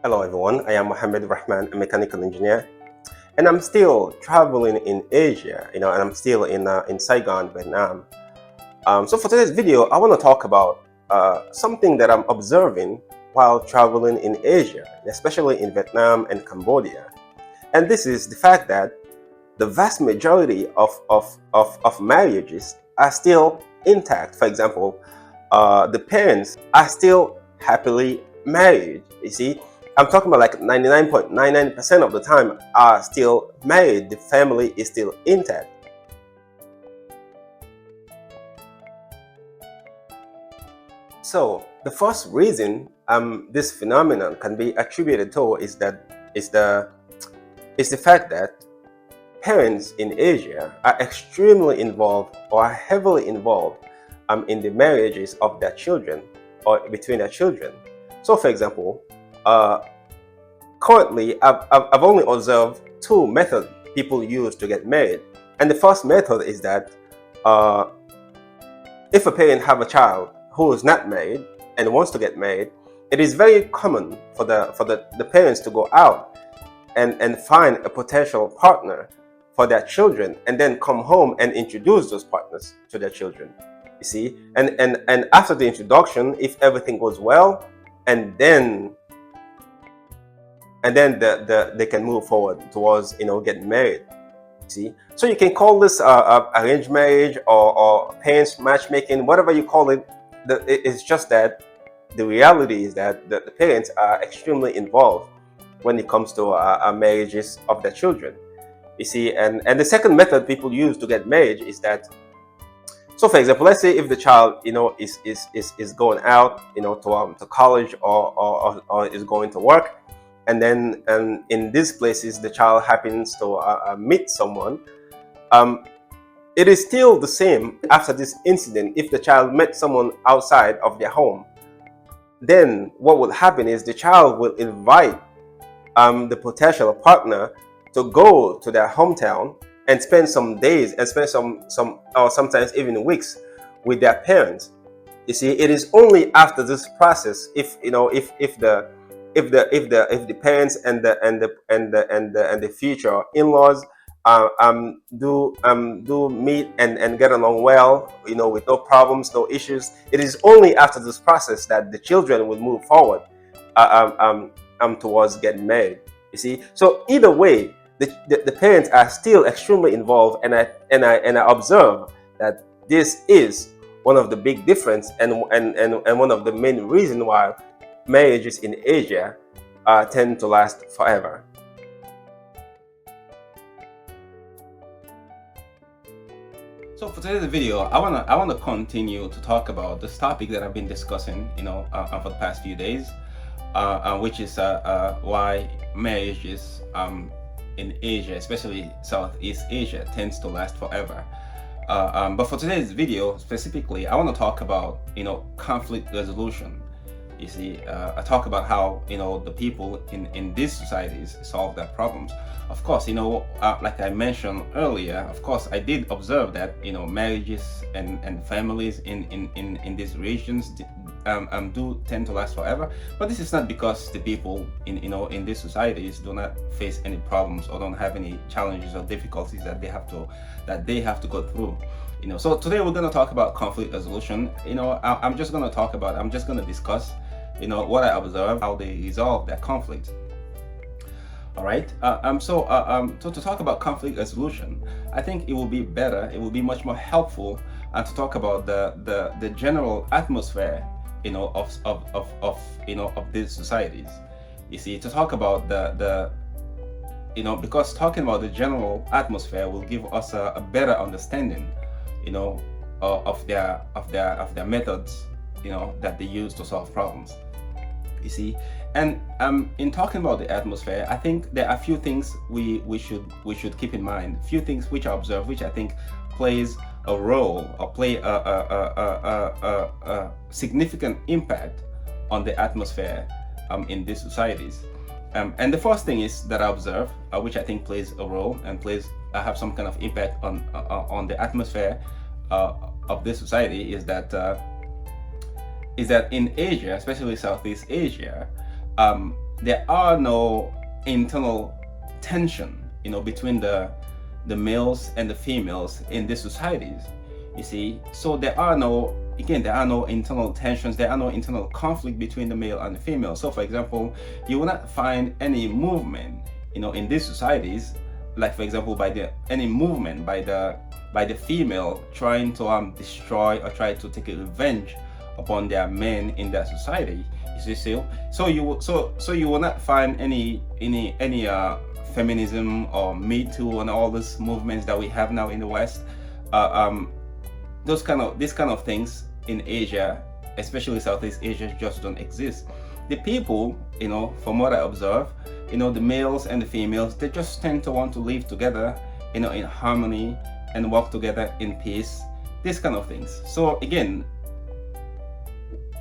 Hello everyone, I am Mohammed Rahman, a mechanical engineer, and I'm still traveling in Asia, and I'm still in Saigon, Vietnam. So for today's video, I want to talk about something that I'm observing while traveling in Asia, especially in Vietnam and Cambodia. And this is the fact that the vast majority of marriages are still intact. For example, the parents are still happily married. You see, I'm talking about like 99.99% of the time are still married. The family is still intact. So the first reason this phenomenon can be attributed to is the fact that parents in Asia are extremely involved or are heavily involved in the marriages of their children or between their children. So, for example, currently I've only observed two methods people use to get married, and the first method is that if a parent have a child who is not married and wants to get married, it is very common for the parents to go out and find a potential partner for their children and then come home and introduce those partners to their children. You see, and after the introduction, if everything goes well, and then they can move forward towards getting married. See, so you can call this arranged marriage or parents matchmaking, whatever you call it. It's just that the reality is that the parents are extremely involved when it comes to marriages of their children. You see, and the second method people use to get married is that, so for example, let's say if the child is going out to college or is going to work, and then in these places the child happens to meet someone, it is still the same after this incident. If the child met someone outside of their home, then what will happen is the child will invite the potential partner to go to their hometown and spend some days and spend some or sometimes even weeks with their parents. You see, it is only after this process, if the parents and the future in-laws do meet and get along well, with no problems, no issues, it is only after this process that the children will move forward towards getting married. You see, so either way, the parents are still extremely involved, and I observe that this is one of the big difference and one of the main reasons why marriages in Asia tend to last forever. So for today's video, I wanna continue to talk about this topic that I've been discussing, for the past few days, which is why marriages in Asia, especially Southeast Asia, tends to last forever. But for today's video specifically, I want to talk about conflict resolution. You see, I talk about how the people in these societies solve their problems. Of course, like I mentioned earlier, of course I did observe that marriages and families in these regions do tend to last forever. But this is not because the people in these societies do not face any problems or don't have any challenges or difficulties that they have to go through. So today we're going to talk about conflict resolution. I'm just going to discuss what I observe, how they resolve their conflict. All right. So to talk about conflict resolution, I think it will be better. It will be much more helpful to talk about the general atmosphere, of these societies. You see, to talk about because talking about the general atmosphere will give us a better understanding, of their methods, that they use to solve problems. You see, and in talking about the atmosphere, I think there are a few things we should keep in mind. A few things which I observe, which I think plays a role or play a significant impact on the atmosphere in these societies. And the first thing is that I observe, which I think plays a role and have some kind of impact on the atmosphere of this society, is that in Asia, especially Southeast Asia, there are no internal tension, between the males and the females in these societies. You see, so there are no internal tensions, there are no internal conflict between the male and the female. So for example, you will not find any movement, in these societies, like for example any movement by the female trying to destroy or try to take a revenge upon their men in that society. You see, so you will not find any feminism or Me Too and all these movements that we have now in the West. These kind of things in Asia, especially Southeast Asia, just don't exist. The people, from what I observe, the males and the females, they just tend to want to live together, in harmony and work together in peace. These kind of things. So again,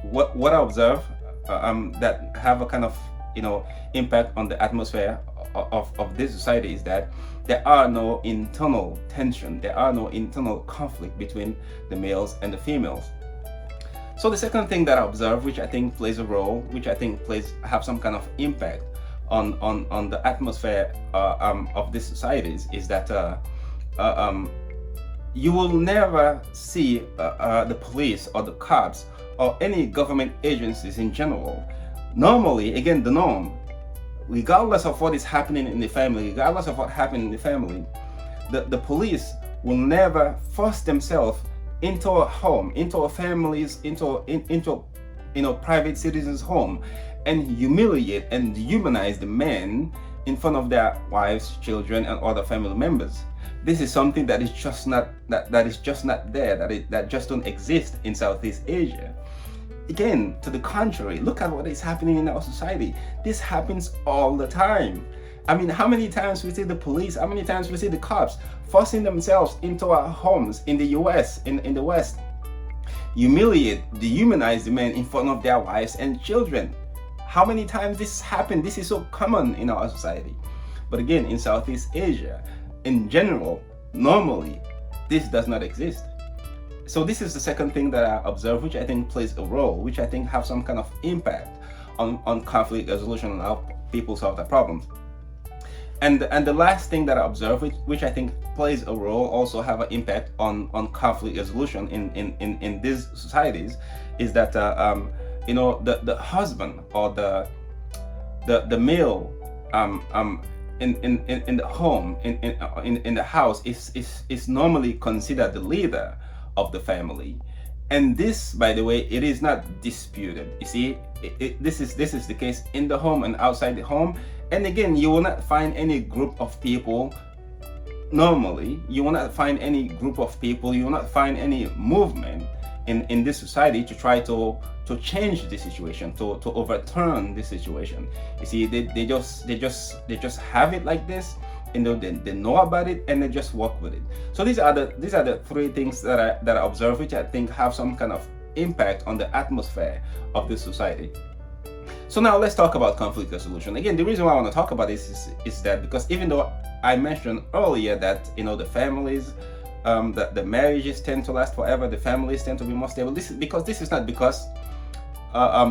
what I observe that have a kind of impact on the atmosphere of this society is that there are no internal tension, there are no internal conflict between the males and the females. So the second thing that I observe, which I think plays a role, which I think have some kind of impact on the atmosphere of these societies, is that you will never see the police or the cops or any government agencies in general. Normally, again, the norm, regardless of what is happening in the family, regardless of what happened in the family, the police will never force themselves into a home, into a family's, into private citizens' home, and humiliate and dehumanize the men in front of their wives, children, and other family members. This is something that is just not there, that just don't exist in Southeast Asia. Again, to the contrary, look at what is happening in our society. This happens all the time. I mean, how many times we see the police, how many times we see the cops forcing themselves into our homes in the U.S., in the West, humiliate, dehumanize the men in front of their wives and children. How many times this happened? This is so common in our society. But again, in Southeast Asia, in general, normally, this does not exist. So this is the second thing that I observe, which I think plays a role, which I think have some kind of impact on conflict resolution and how people solve their problems. And the last thing that I observe, which I think plays a role, also have an impact on conflict resolution in these societies, is that the husband or the male in the home, in the house, is normally considered the leader of the family. And this, by the way, it is not disputed. You see, this is the case in the home and outside the home. And again, you will not find any group of people, normally, you will not find any group of people, you will not find any movement in this society to try to change the situation, to overturn the situation. You see, they just have it like this, and they know about it, and they just work with it. So these are the three things that I observe, which I think have some kind of impact on the atmosphere of this society. So now let's talk about conflict resolution. Again, the reason why I want to talk about this is that because even though I mentioned earlier that the families, that the marriages tend to last forever, the families tend to be more stable. This is not because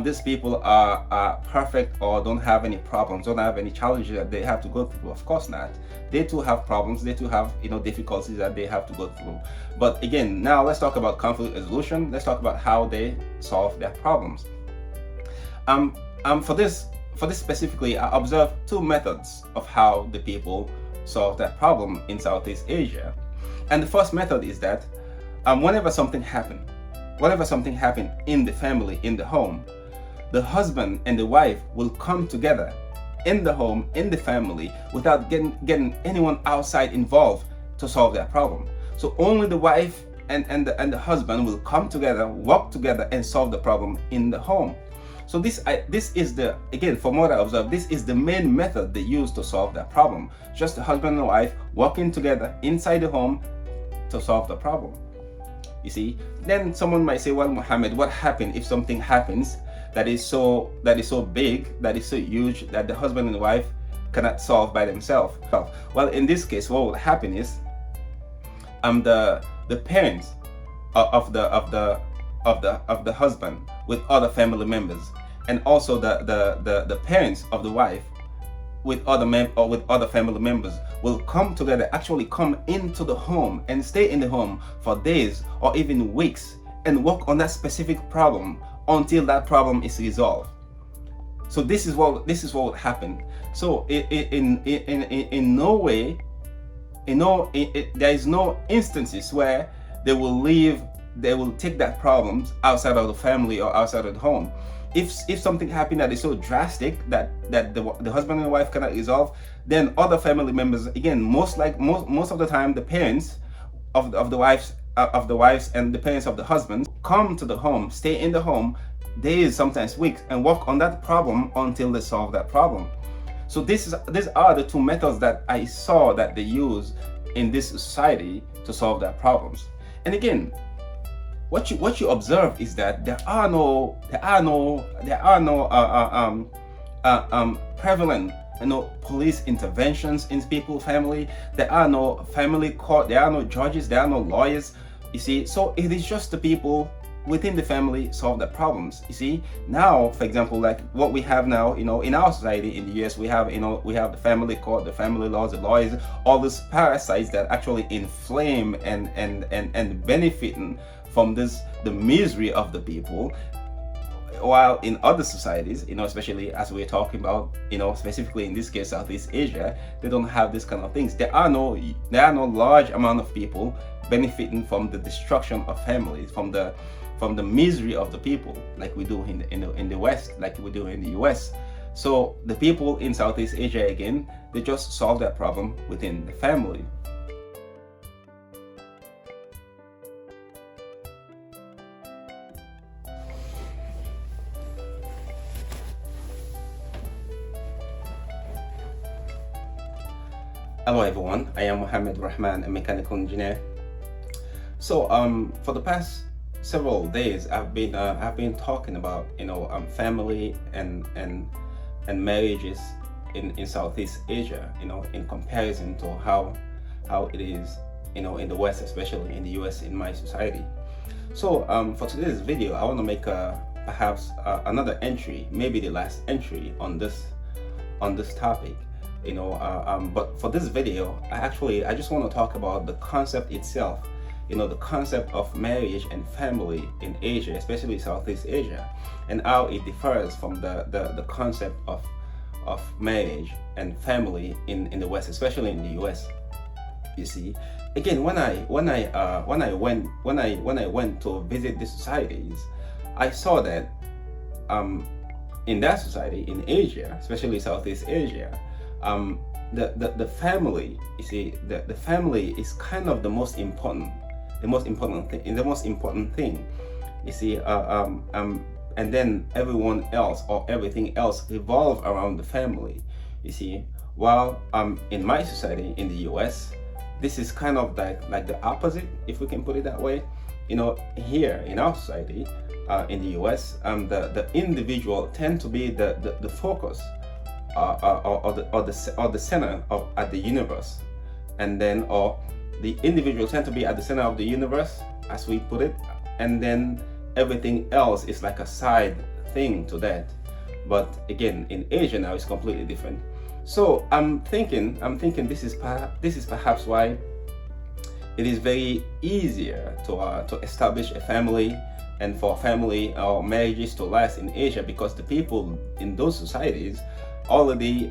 these people are perfect or don't have any problems, don't have any challenges that they have to go through. Of course not. They too have problems. They too have difficulties that they have to go through. But again, now let's talk about conflict resolution. Let's talk about how they solve their problems. For this specifically, I observed two methods of how the people solve that problem in Southeast Asia. And the first method is that whenever something happened in the family, in the home, the husband and the wife will come together in the home, in the family, without getting anyone outside involved to solve that problem. So only the wife and the husband will come together, work together, and solve the problem in the home. So this is again, from what I observed, this is the main method they use to solve that problem. Just the husband and wife working together inside the home to solve the problem. You see, then someone might say, well, Muhammad, what happens if something happens that is so big, that is so huge, that the husband and wife cannot solve by themselves? Well, in this case, what would happen is the parents of the husband with other family members, and also the parents of the wife with other or with other family members will come together, actually come into the home and stay in the home for days or even weeks and work on that specific problem until that problem is resolved. So this is what would happen. So in no way, there is no instances where they will take that problems outside of the family or outside of the home. If something happened that is so drastic that the husband and the wife cannot resolve, then other family members, again, most of the time, the parents of the wives and the parents of the husbands come to the home, stay in the home days, sometimes weeks, and work on that problem until they solve that problem. So these are the two methods that I saw that they use in this society to solve their problems. And again, what you observe is that there are no prevalent police interventions in people's family. There are no family court. There are no judges. There are no lawyers. You see, so it is just the people within the family solve the problems. You see, now, for example, like what we have now, in our society in the U.S., we have the family court, the family laws, the lawyers, all these parasites that actually inflame and benefiting from the misery of the people. While in other societies, especially as we're talking about, specifically in this case, Southeast Asia, they don't have this kind of things. There are no large amount of people benefiting from the destruction of families, from the misery of the people, like we do in the West, like we do in the U.S. So the people in Southeast Asia, again, they just solve that problem within the family. Hello everyone, I am Mohammed Rahman, a mechanical engineer. So for the past several days, I've been talking about family and marriages in Southeast Asia, in comparison to how it is in the West, especially in the U.S., in my society. So for today's video, I want to make perhaps another entry, maybe the last entry on this topic. But for this video, I just want to talk about the concept itself, the concept of marriage and family in Asia, especially Southeast Asia, and how it differs from the concept of marriage and family in the West, especially in the US. You see, again, when I went to visit these societies, I saw that in that society in Asia, especially Southeast Asia, the family, you see, the family is kind of the most important thing, you see, and then everyone else or everything else revolve around the family, you see. While in my society in the US, this is kind of like the opposite, if we can put it that way. Here in our society in the US, the individual tend to be the focus or the center at the universe, and then the individual tend to be at the center of the universe, as we put it, and then everything else is like a side thing to that. But again, in Asia now it's completely different. So I'm thinking this is perhaps why it is very easier to establish a family and for family or marriages to last in Asia, because the people in those societies are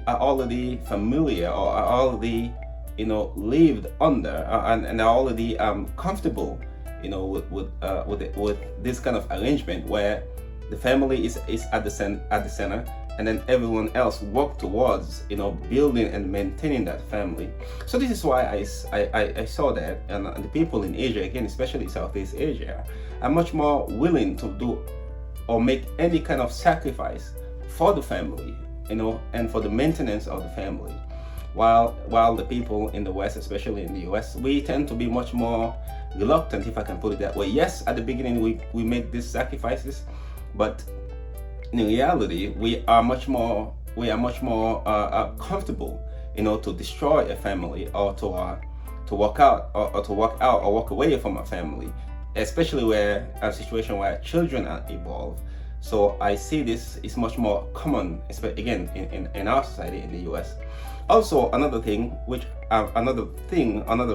already familiar or are already lived under and are already comfortable with this kind of arrangement where the family is at the center, and then everyone else work towards building and maintaining that family. So this is why I saw that, and the people in Asia, again, especially Southeast Asia, are much more willing to do or make any kind of sacrifice for the family, and for the maintenance of the family. While the people in the West, especially in the US, we tend to be much more reluctant, if I can put it that way. Yes, at the beginning we make these sacrifices, but in reality we are much more comfortable, to destroy a family or to walk out or walk away from a family, especially where a situation where children are involved. So I see this is much more common, again, in our society in the US. Also, another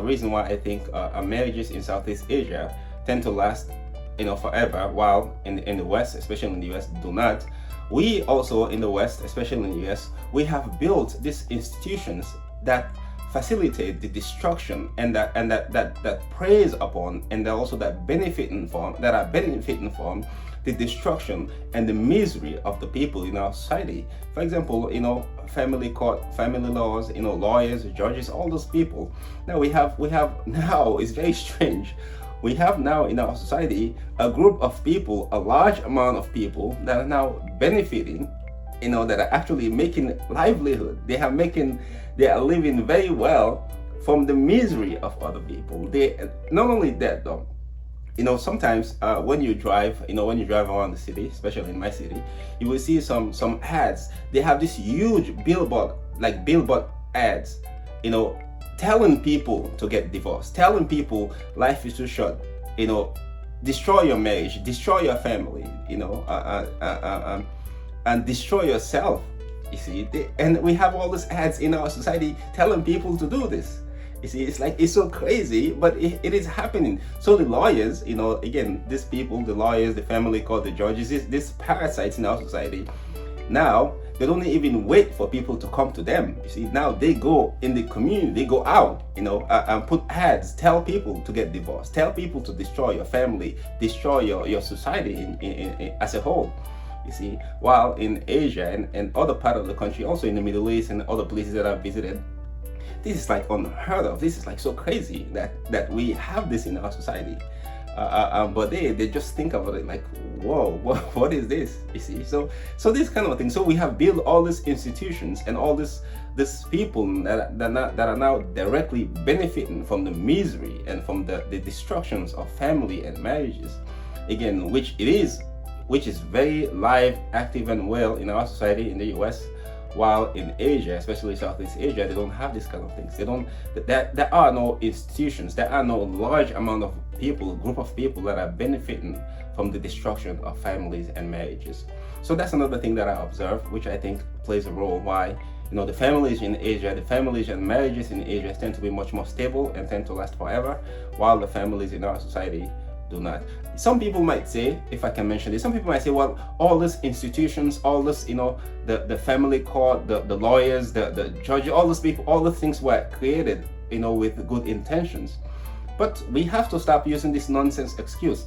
reason why I think marriages in Southeast Asia tend to last, forever, while in the West, especially in the US, do not. We also in the West, especially in the US, we have built these institutions that facilitate the destruction, and that preys upon, and also that are benefiting from the destruction and the misery of the people in our society. For example, family court, family laws, lawyers, judges, all those people. Now we have now, it's very strange. We have now in our society a group of people, a large amount of people that are now benefiting, that are actually making livelihood. They are living very well from the misery of other people. They not only that though, sometimes when you drive around the city, especially in my city, you will see some ads. They have this huge billboard ads, telling people to get divorced, telling people life is too short, destroy your marriage, destroy your family, and destroy yourself. You see, and we have all these ads in our society telling people to do this. You see, it's so crazy, but it is happening. So the lawyers, again, these people, the lawyers, the family court, the judges, these parasites in our society, now they don't even wait for people to come to them. You see, now they go in the community, they go out, and put ads, tell people to get divorced, tell people to destroy your family, destroy your society as a whole. You see, while in Asia and other part of the country, also in the Middle East and other places that I've visited, this is like unheard of. This is like so crazy that we have this in our society. But they just think about it like, whoa, what is this? You see, so this kind of thing. So we have built all these institutions and all these people that are now directly benefiting from the misery and from the destructions of family and marriages. Again, which is very live, active, and well in our society in the US. While in Asia, especially Southeast Asia, they don't have these kind of things. There are no institutions, there are no large amount of people, group of people that are benefiting from the destruction of families and marriages. So that's another thing that I observe, which I think plays a role why, the families in Asia, the families and marriages in Asia tend to be much more stable and tend to last forever, while the families in our society do not. Some people might say, if I can mention this, some people might say, well, all these institutions, all this, the family court, the lawyers, the judges, all these people, all the things were created, with good intentions. But we have to stop using this nonsense excuse.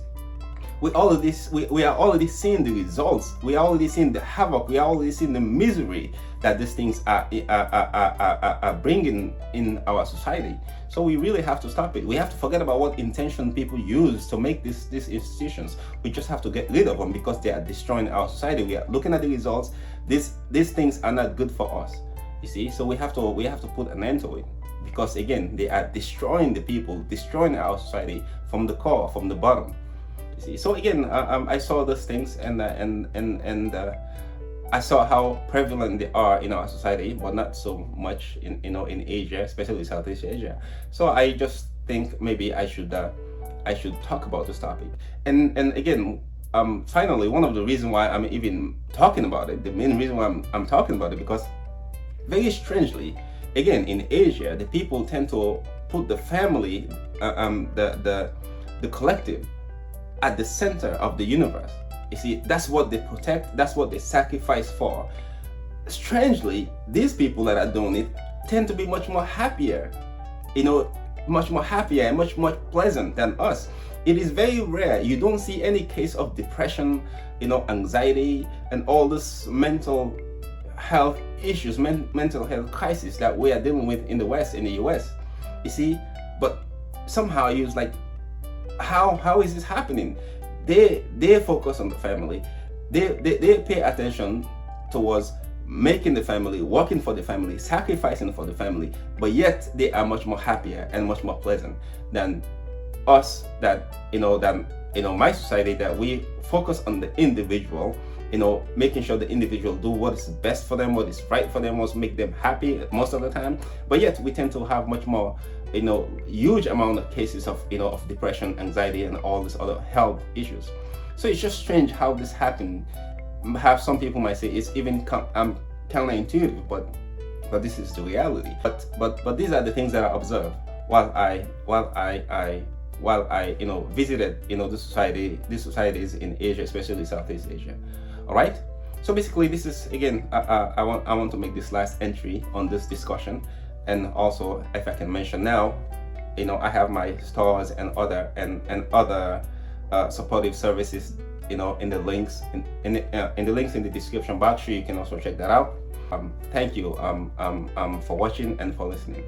We are already seeing the results. We are already seeing the havoc. We are already seeing the misery that these things are bringing in our society. So we really have to stop it. We have to forget about what intention people use to make these institutions. We just have to get rid of them because they are destroying our society. We are looking at the results. These things are not good for us. You see, so we have to put an end to it, because again, they are destroying the people, destroying our society from the core, from the bottom. You see, so again, I saw those things and I saw how prevalent they are in our society, but not so much in Asia, especially Southeast Asia. So I just think maybe I should talk about this topic. And again, finally, one of the reasons why I'm even talking about it, the main reason why I'm talking about it, because very strangely, again, in Asia, the people tend to put the family, the collective, at the center of the universe. You see, that's what they protect, that's what they sacrifice for. Strangely, these people that are doing it tend to be much more happier, much more happier and much more pleasant than us. It is very rare. You don't see any case of depression, anxiety, and all this mental health issues, mental health crisis that we are dealing with in the West, in the US. You see, but somehow it's like, how is this happening? They focus on the family. They pay attention towards making the family, working for the family, sacrificing for the family, but yet they are much more happier and much more pleasant than us, my society, that we focus on the individual, making sure the individual do what is best for them, what is right for them, what make them happy most of the time. But yet we tend to have much more huge amount of cases of of depression, anxiety, and all these other health issues. So it's just strange how this happened. Have some people might say it's even counterintuitive, but this is the reality. But these are the things that I observed while I visited these societies in Asia, especially Southeast Asia. All right. So basically, this is again, I want to make this last entry on this discussion, and also if I can mention now, I have my stores and other supportive services, in the links in the links in the description box. You can also check that out. Thank you for watching and for listening.